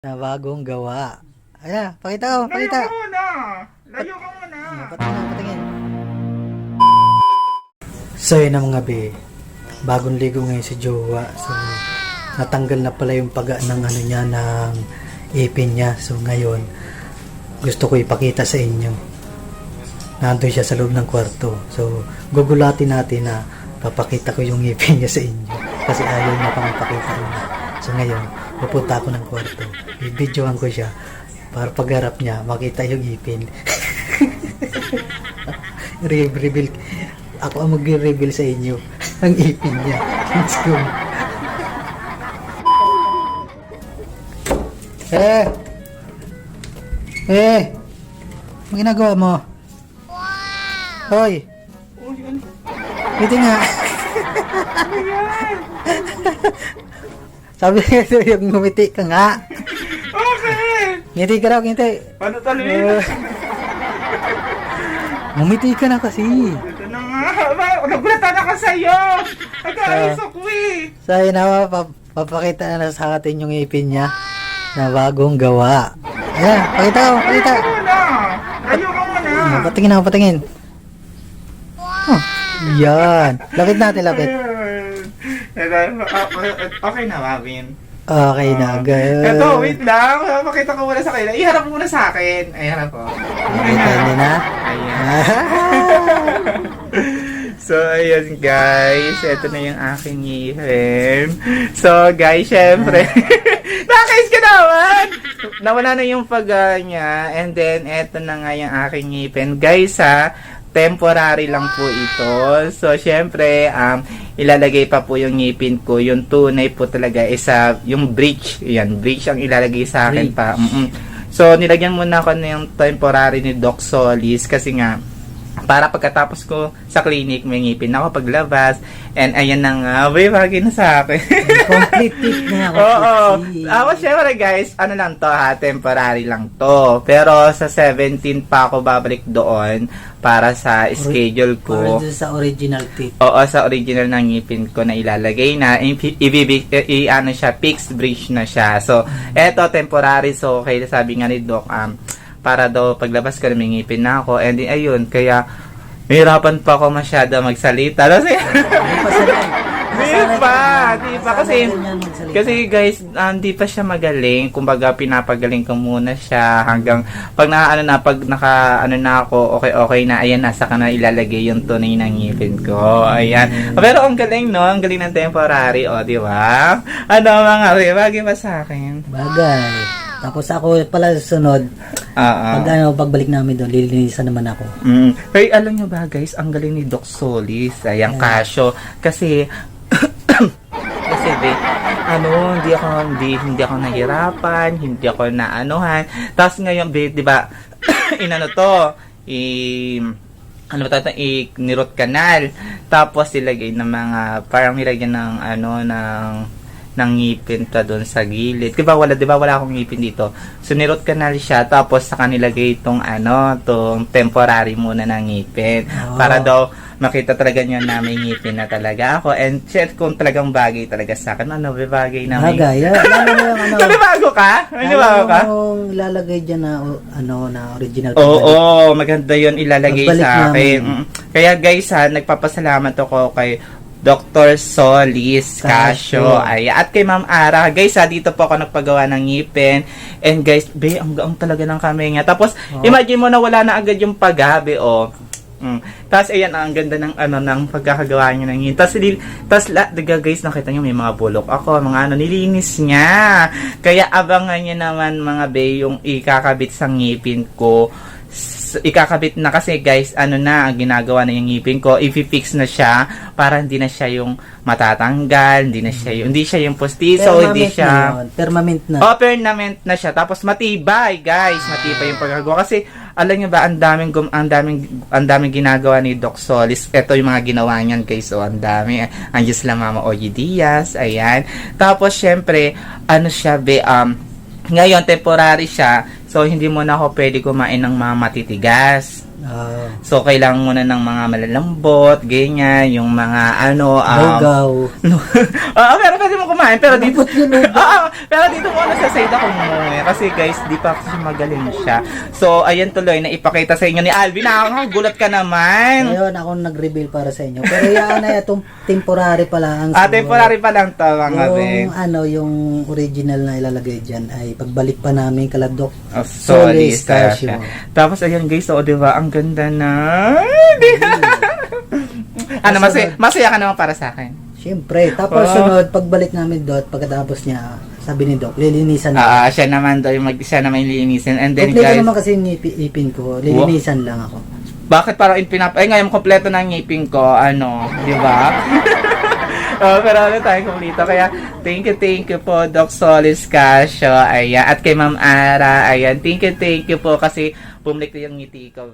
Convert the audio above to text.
Na bagong gawa. Ayan, pakita ko, pakita. Layo ka muna. Layo ka muna. Patingin, patingin. So yun na mga be, bagong ligo ngayon si Jowa. So natanggal na pala yung paga ng ano niya, ng ipin niya. So ngayon, gusto ko ipakita sa inyo. Nandun siya sa loob ng kwarto. So gugulatin natin na papakita ko yung ipin niya sa inyo. Kasi ayaw niya pang ipakita rin. So ngayon, pupunta ako ng kwarto. I-videoan ko siya para pagharap niya, makita yung ipin. Reveal. Ako ang mag-reveal sa inyo ang ipin niya. Let's go. Ano ginagawa mo? Wow! Hoy! Oh, yan. Ngiti nga. Sabi nga yung ngumiti ka nga. Okay. Ngiti ka raw, ngiti. Paano taluin? Ngumiti ka na kasi. Ito na nga. Nagulatan ako sa'yo. Nag-aayos ako eh. So yun na, papakita na sa atin yung ipin niya na bagong gawa. Ayan, pakita ko, pakita. Layo ka muna. Layo ka muna. Patingin ako, patingin. Oh, yan. Lapit natin, lapit. Okay na, Mavin. Okay na, guys. Ito, wait lang. Makita ko muna sa kanila. Iharap muna sa akin. Ay, harap ko. Nakita niyo na? Ayan. So, ayan guys. Ito na yung aking ngipin. So, guys, syempre. Nakais ka naman! Nawala na yung paga niya. And then, ito na nga yung aking ngipin. Guys, temporary lang po ito. So, syempre, ilalagay pa po yung ngipin ko. Yung tunay po talaga isa, yung bridge. Yan, bridge ang ilalagay sa akin pa. So, nilagyan muna ako ng temporary ni Doc Solis kasi nga, para pagkatapos ko sa clinic, may ngipin ako paglabas. And ayan na nga, bagay na sa akin. Complete tip na. Oo. Ako syempre guys, ano lang to temporary lang to. Pero sa 17 pa ako babalik doon para sa schedule ko. Para sa original tip. Oo, sa original ng ngipin ko na ilalagay na. Ano siya, fixed bridge na siya. So, eto temporary. So, kaya sabi nga ni Doc, para daw paglabas ko na may ngipin na ako. And ayun, kaya mahirapan pa ako masyado magsalita. Kasi, di pa. Kasi guys, hindi pa siya magaling. Kumbaga, pinapagaling ko muna siya hanggang pag naka ako, okay na, ayan, nasa ka na ilalagay yung tunay ng ngipin ko. Ayan. Pero ang galing, no? Ang galing ng temporary, di ba? Ano mga bagay ba sa akin? Bagay. Tapos ako pala sunod, pagbalik namin doon, lilinisan naman ako. Pero alam nyo ba guys, ang galing ni Doc Solis, ayang kasyo, kasi hindi ako nahirapan, hindi ako naanuhan. Tapos ngayon, di ba, nirot canal. Tapos ilagay ng mga, parang nilagyan ng ngipin pa doon sa gilid. Diba wala akong ngipin dito. So nirot canal siya, tapos saka nilagay itong temporary muna ng ngipin. Para daw makita talaga niyo na may ngipin na talaga ako. And shit, kung talagang bagay talaga sa akin, bagay na may... Bagay. Nanibago ka? Nanibago ka? Ilalagay dyan na, na original. Oo, maganda yun ilalagay pagbalik sa akin. Kaya guys nagpapasalamat ako kay Dr. Solis Casio. At kay Ma'am Ara. Guys, dito po ako nagpagawa ng ngipin. And guys, ang gaang talaga ng kamay niya. Tapos, imagine mo na wala na agad yung paggabi, Tapos, ayan, ang ganda ng pagkakagawa niya ng ngipin. Tapos, guys, nakita niyo may mga bulok ako, mga nilinis niya. Kaya, abangan niya naman, mga yung ikakabit sa ngipin ko. Ikakabit na kasi guys, ginagawa na yung ngipin ko, i-fix na siya para hindi na siya yung matatanggal, hindi siya yung postizo, hindi siya permanent na. Permanent na siya. Tapos matibay, guys, matibay yung pagkagawa kasi alam niyo ba, ang daming ginagawa ni Doc Solis. Ito yung mga ginawa niyan, guys. Ang dami. Andiyan sila Mama Oye Diaz, ayan. Tapos syempre, siya ngayon temporary siya. So, hindi mo na ako pwede kumain ng mga matitigas. So, kailangan muna ng mga malalambot, ganyan, yung mga Lugaw. Oo, pero pwede mo kumain. Pero dito, Lambot yun, lugaw. Oo, pero dito muna sa side ako muna. Kasi guys, di pa kasi magaling siya. So, ayan tuloy, na ipakita sa inyo ni Alvin. Nakakagulat ka naman. Ngayon, ako nag-reveal para sa inyo. Pero yan na itong temporary pala. Ang Temporary pa lang to, mga be. yung original na ilalagay dyan ay pagbalik pa namin kaladok. Solis. Casio. Tapos, ayan guys, so, di ba, ang ganda na. Masaya ka naman para sa akin. Siyempre. Tapos sunod, pagbalik namin doon, pagkatapos niya, sabi ni Doc, lilinisan na. Siya naman lilinisin. And then, Kompleto guys, naman kasi yung ipin ko. Lilinisan lang ako. bakit parang ngayon kompleto na ang ngipin ko, di ba? Pero tayo kumplito. Kaya, thank you po, Doc Solis Casio. Ayan. At kay Ma'am Ara, ayan. Thank you po kasi bumalik na yung ngiti ko.